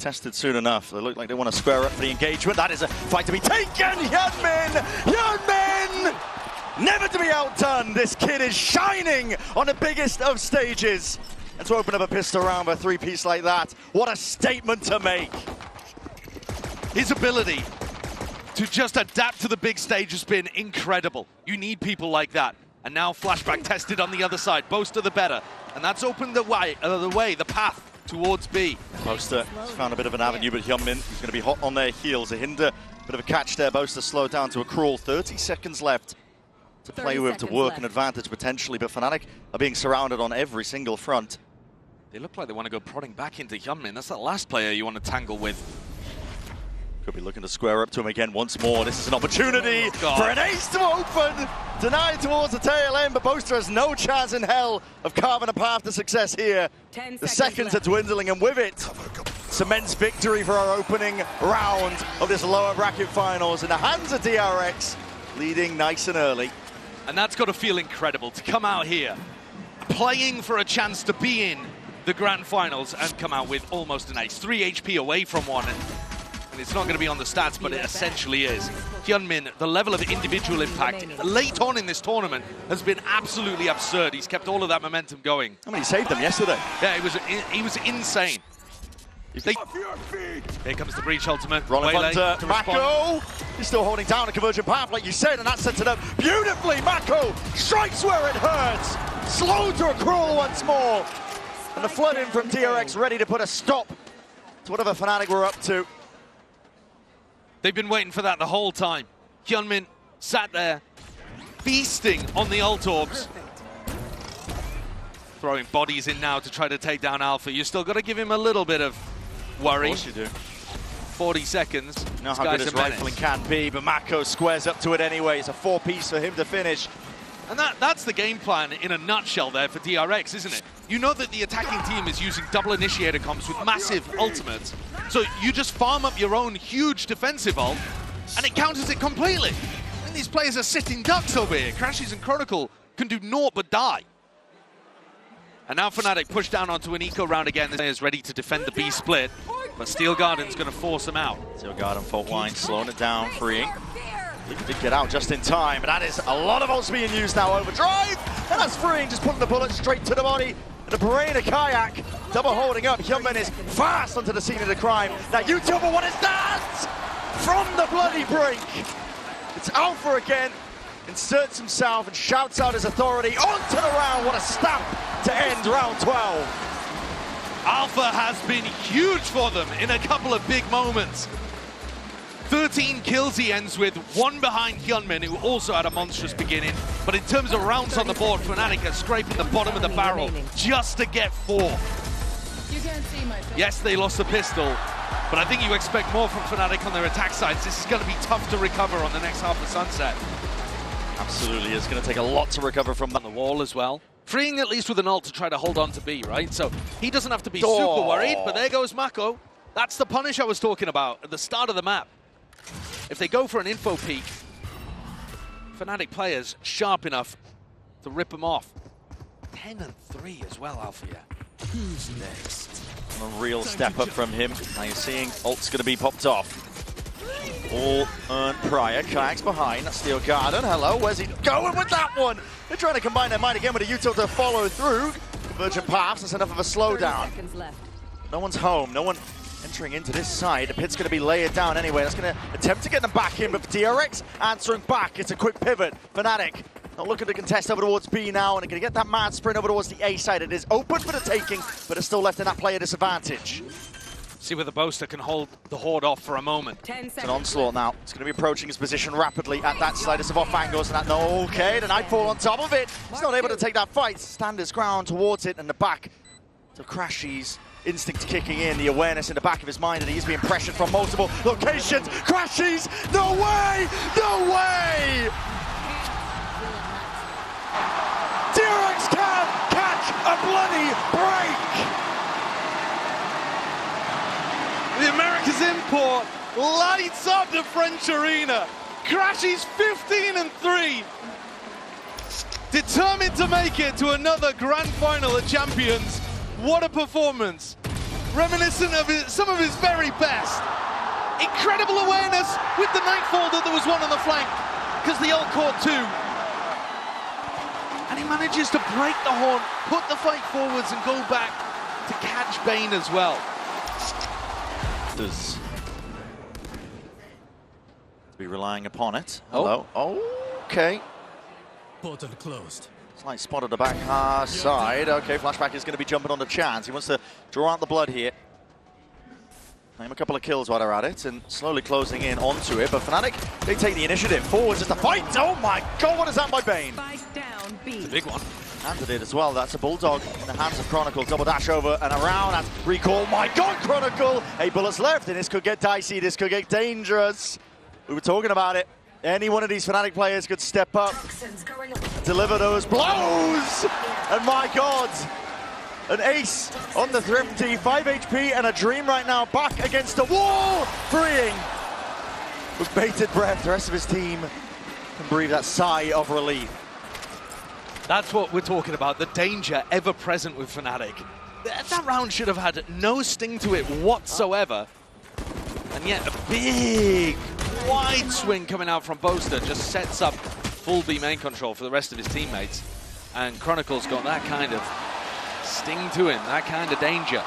tested soon enough. They look like they want to square up for the engagement. That is a fight to be taken. Hyunmin! Hyunmin! Never to be outdone. This kid is shining on the biggest of stages. And to open up a pistol round with a three-piece like that, what a statement to make. His ability to just adapt to the big stage has been incredible. You need people like that. And now Flashback tested on the other side. Boaster the better. And that's opened the path towards B. Boaster has found a bit of an avenue, but Hyunmin is going to be hot on their heels. A hinder, bit of a catch there. Boaster slowed down to a crawl. 30 seconds left to play with, to work an advantage potentially, but Fnatic are being surrounded on every single front. They look like they want to go prodding back into Hyunmin. That's the last player you want to tangle with. Could be looking to square up to him again once more. This is an opportunity for an ace to open. Denied towards the tail end, but Boaster has no chance in hell of carving a path to success here. The seconds are dwindling, and with it, cements victory for our opening round of this lower bracket finals in the hands of DRX, leading nice and early. And that's got to feel incredible to come out here, playing for a chance to be in the grand finals and come out with almost an ace. 3 HP away from one. And it's not going to be on the stats, but it essentially is. Hyunmin, the level of individual impact late on in this tournament has been absolutely absurd. He's kept all of that momentum going. I mean, he saved them yesterday. Yeah, he was insane. Here comes the breach ultimate. Rolling onto Mako. He's still holding down a convergent path, like you said, and that sets it up beautifully. Mako strikes where it hurts. Slow to a crawl once more. And the flood in from DRX ready to put a stop to whatever Fnatic we're up to. They've been waiting for that the whole time. Hyunmin sat there, feasting on the ult orbs. Throwing bodies in now to try to take down Alpha. You still got to give him a little bit of worry. Of course you do. 40 seconds. You know how good his rifling can be, but Mako squares up to it anyway. It's a 4-piece for him to finish. And that's the game plan in a nutshell there for DRX, isn't it? You know that the attacking team is using double initiator comps with massive ultimates. So you just farm up your own huge defensive ult, and it counters it completely. And these players are sitting ducks over here. Crashies and Chronicle can do naught but die. And now Fnatic push down onto an eco round again. This is ready to defend the B split, but Steel Garden's going to force them out. Steel Garden fault line, slowing it down, freeing. He did get out just in time, but that is a lot of ults being used now. Overdrive, and that's freeing, just putting the bullet straight to the body. And the brain of Kayak, double holding up. Hyunmin is fast onto the scene of the crime. Now you tell me what is that? From the bloody brink. It's Alpha again, inserts himself and shouts out his authority onto the round. What a stamp to end round 12. Alpha has been huge for them in a couple of big moments. 13 kills he ends with, one behind Hyunmin, who also had a monstrous beginning. But in terms of rounds on the board, Fnatic are scraping the bottom of the barrel just to get 4. Yes, they lost the pistol, but I think you expect more from Fnatic on their attack sides. This is going to be tough to recover on the next half of Sunset. Absolutely, it's going to take a lot to recover from that. On the wall as well. Freeing at least with an ult to try to hold on to B, right? So he doesn't have to be super worried, but there goes Mako. That's the punish I was talking about at the start of the map. If they go for an info peek, Fnatic players sharp enough to rip them off. 10 and 3 as well, Alpha. Who's next? A real step up from him. Now you're seeing ult's going to be popped off. All earned prior. Kayak's behind. That's Steel Garden. Hello, where's he going with that one? They're trying to combine their might again with a util to follow through. Convergent paths, that's enough of a slowdown. No one's home. No one entering into this side. The pit's going to be layered down anyway. That's going to attempt to get them back in, but DRX answering back. It's a quick pivot. Fnatic not looking to contest over towards B now, and they're going to get that mad sprint over towards the A side. It is open for the taking, but it's still left in that player disadvantage. See whether Boaster can hold the Horde off for a moment. It's an onslaught now. It's going to be approaching his position rapidly at that slightest of off angles, and that, no, okay, the Nightfall on top of it. He's not able to take that fight. Stand his ground towards it, and the back to Crashies. Instinct kicking in, the awareness in the back of his mind that he's being pressured from multiple locations. Crashies, no way, no way! DRX can catch a bloody break! The America's import lights up the French arena. Crashies 15 and 3. Determined to make it to another grand final at Champions. What a performance. reminiscent of some of his very best. Incredible awareness with the Nightfall that there was one on the flank, because the ult caught two. And he manages to break the horn, put the fight forwards, and go back to catch Bane as well. Does be relying upon it. Hello. Oh, okay. Portal closed. Slight spot at the back side. Okay, Flashback is going to be jumping on the chance. He wants to draw out the blood here. Claim a couple of kills while they're at it and slowly closing in onto it. But Fnatic, they take the initiative. Forwards as the fight. Oh my god, what is that by Bane? It's a big one. Handed it as well. That's a Bulldog in the hands of Chronicle. Double dash over and around. That's recall. My god, Chronicle! 8 bullets left, and this could get dicey. This could get dangerous. We were talking about it. Any one of these Fnatic players could step up, deliver those blows, and my god, an ace on the Thrifty, 5 HP and a Dream right now, back against the wall, freeing. With bated breath, the rest of his team can breathe that sigh of relief. That's what we're talking about, the danger ever present with Fnatic. That round should have had no sting to it whatsoever, and yet a big, wide swing coming out from Boaster just sets up full B main control for the rest of his teammates. And Chronicle's got that kind of sting to him, that kind of danger.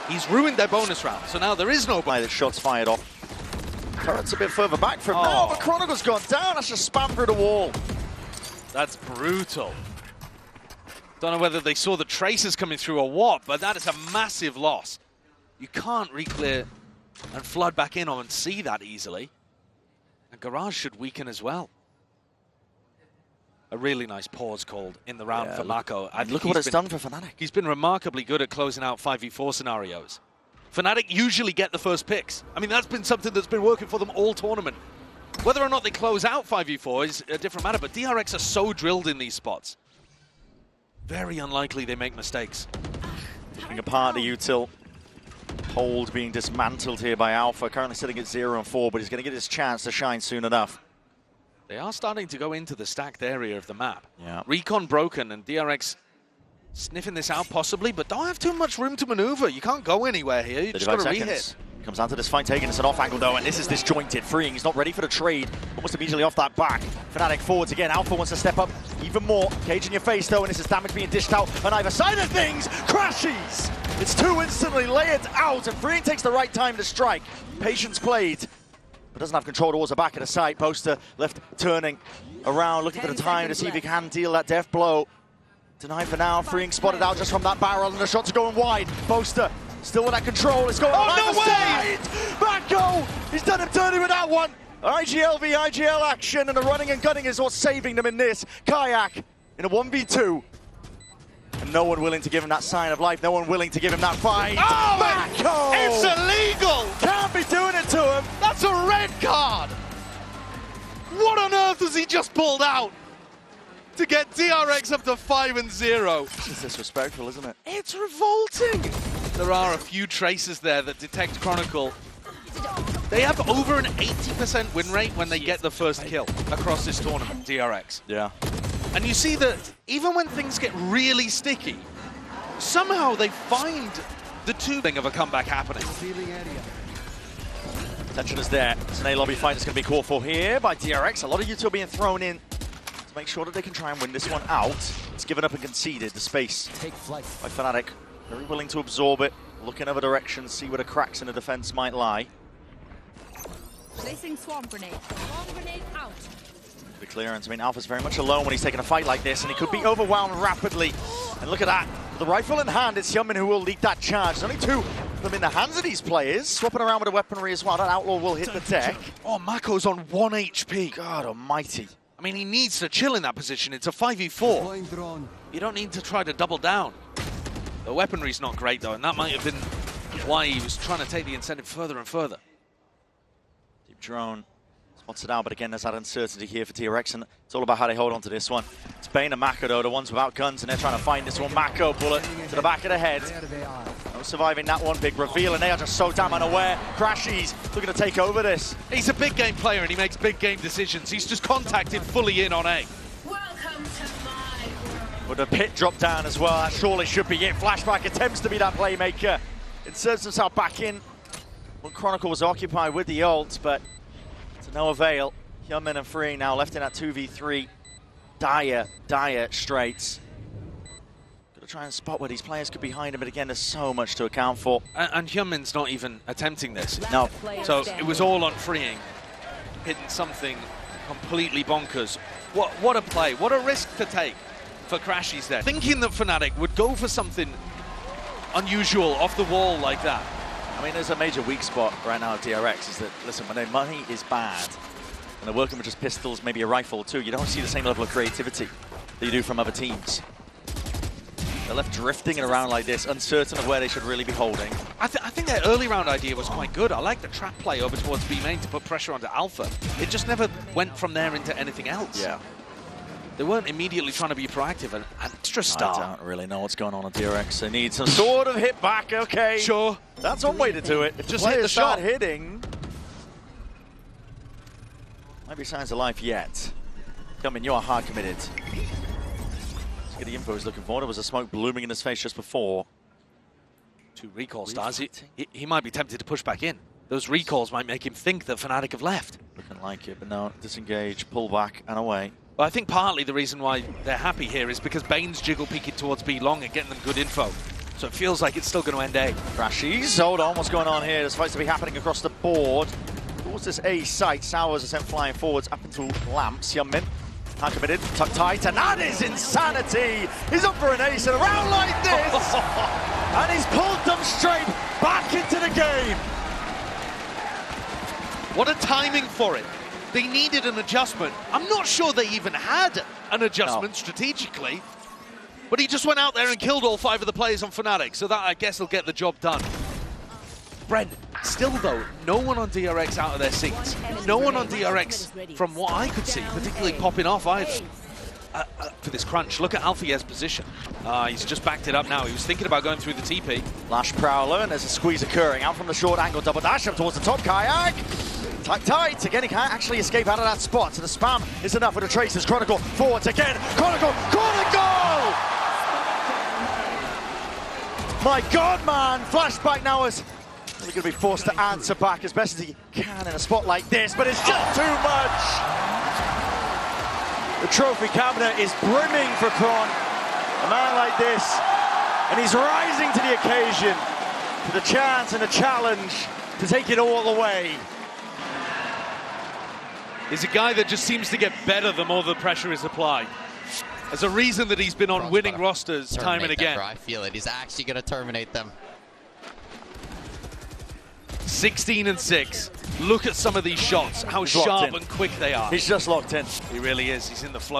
He's ruined their bonus round, so now there is no... By the shots fired off. Turret's a bit further back from now, but Chronicle's gone down. That's just spam through the wall. That's brutal. Don't know whether they saw the traces coming through or what, but that is a massive loss. You can't re-clear and flood back in on and see that easily. And Garage should weaken as well. A really nice pause called in the round for Mako. Look at what it's done for Fnatic. He's been remarkably good at closing out 5v4 scenarios. Fnatic usually get the first picks. I mean, that's been something that's been working for them all tournament. Whether or not they close out 5v4 is a different matter, but DRX are so drilled in these spots. Very unlikely they make mistakes. Taking apart the util. Hold being dismantled here by Alpha, currently sitting at 0 and 4, but he's going to get his chance to shine soon enough. They are starting to go into the stacked area of the map. Yeah. Recon broken and DRX sniffing this out possibly, but don't have too much room to maneuver. You can't go anywhere here. You just got to re-hit. Comes down to this fight, taking us an off angle though, and this is disjointed. Freeing, he's not ready for the trade. Almost immediately off that back. Fnatic forwards again. Alpha wants to step up even more. Cage in your face though, and this is damage being dished out on either side of things. Crashes! It's two instantly layered out, and Freeing takes the right time to strike. Patience played, but doesn't have control towards the back of the site. Boaster left turning around, looking for the time to see if he can deal that death blow. Denied for now. Freeing spotted out just from that barrel, and the shots are going wide. Boaster still with that control. It's going on either side. Mako! He's done him dirty with that one. IGL v IGL action, and the running and gunning is what's saving them in this. Kayak in a 1v2. And no one willing to give him that sign of life. No one willing to give him that fight. Oh, Mako! It's illegal! Can't be doing it to him. That's a red card! What on earth has he just pulled out to get DRX up to 5-0? It's disrespectful, isn't it? It's revolting! There are a few traces there that detect Chronicle. They have over an 80% win rate when they get the first kill across this tournament, DRX. Yeah. And you see that even when things get really sticky, somehow they find the two thing of a comeback happening. Tension is there. It's an A-lobby fight that's going to be called for here by DRX. A lot of util being thrown in to make sure that they can try and win this one out. It's given up and conceded the space by Fnatic. Very willing to absorb it, look in other directions, see where the cracks in the defense might lie. Placing swarm grenade. Swarm grenade out. The clearance. I mean, Alpha's very much alone when he's taking a fight like this, and he could be overwhelmed rapidly. And look at that. With the rifle in hand, it's Yeoman who will lead that charge. There's only two of them in the hands of these players. Swapping around with the weaponry as well. That Outlaw will hit the deck. Oh, Mako's on 1 HP. God almighty. I mean, he needs to chill in that position. It's a 5v4. You don't need to try to double down. The weaponry's not great, though, and that might have been why he was trying to take the incentive further and further. Deep drone. Spots it out, but again, there's that uncertainty here for TRX, and it's all about how they hold on to this one. It's Bane and Mako, though, the ones without guns, and they're trying to find this one. Mako, bullet to the back of the head. No surviving that one. Big reveal, and they are just so damn unaware. Crashies looking to take over this. He's a big game player, and he makes big game decisions. He's just contacted fully in on A. Welcome to my world. With a pit drop down as well, that surely should be it. Flashback attempts to be that playmaker. inserts himself back in. Well, Chronicle was occupied with the ult, but to no avail. Hyunmin and Free now left in at 2v3. Dire straights. Got to try and spot where these players could be behind him, but again, there's so much to account for. And Hyunmin's not even attempting this. No. So it was all on Freeing, hitting something completely bonkers. What a play, what a risk to take for Crashies there. Thinking that Fnatic would go for something unusual off the wall like that. I mean, there's a major weak spot right now at DRX, is that, listen, when their money is bad, and they're working with just pistols, maybe a rifle or two, you don't see the same level of creativity that you do from other teams. They're left drifting around like this, uncertain of where they should really be holding. I think their early round idea was quite good. I like the trap play over towards B main to put pressure onto Alpha. It just never went from there into anything else. Yeah. They weren't immediately trying to be proactive. An extra star. I don't really know what's going on at DRX. They need some sort of hit back, okay. Sure. That's one way to do it. If Just the hit the players start shot. hitting. Might be signs of life yet. Hyunmin, you are hard committed. Let's get the info he's looking for. There was a smoke blooming in his face just before. 2 recall stars. He might be tempted to push back in. Those recalls might make him think that Fnatic have left. Looking like it, but no, disengage, pull back, and away. Well, I think partly the reason why they're happy here is because Bane's jiggle peeking towards B long and getting them good info. So it feels like it's still going to end A. Crashies, hold on, what's going on here? There's fights to be happening across the board. Towards this A site, Sowers are sent flying forwards up into Lamps. Hyunmin, hard committed, tucked tight, and that is insanity! He's up for an ace and around like this! And he's pulled them straight back into the game! What a timing for it. They needed an adjustment. I'm not sure they even had an adjustment strategically, but he just went out there and killed all 5 of the players on Fnatic, so that, I guess, will get the job done. Brent, still though, no one on DRX out of their seats. No one on DRX, from what I could see, particularly popping off either. For this crunch, look at Alfier's position. He's just backed it up now. He was thinking about going through the TP. Lash Prowler, and there's a squeeze occurring. Out from the short angle, double dash up towards the top, Kayak. Tight, again, he can't actually escape out of that spot. So the spam is enough with the Traces. Chronicle, forwards again. Chronicle! My God, man! Flashback now is going to be forced to answer back as best as he can in a spot like this, but it's just too much! The trophy cabinet is brimming for Kron. A man like this, and he's rising to the occasion, for the chance and the challenge to take it all away. He's a guy that just seems to get better the more the pressure is applied. There's a reason that he's been on winning rosters time and again. I feel it. He's actually going to terminate them. 16 and 6. Look at some of these shots, how sharp and quick they are. He's just locked in. He really is. He's in the flow.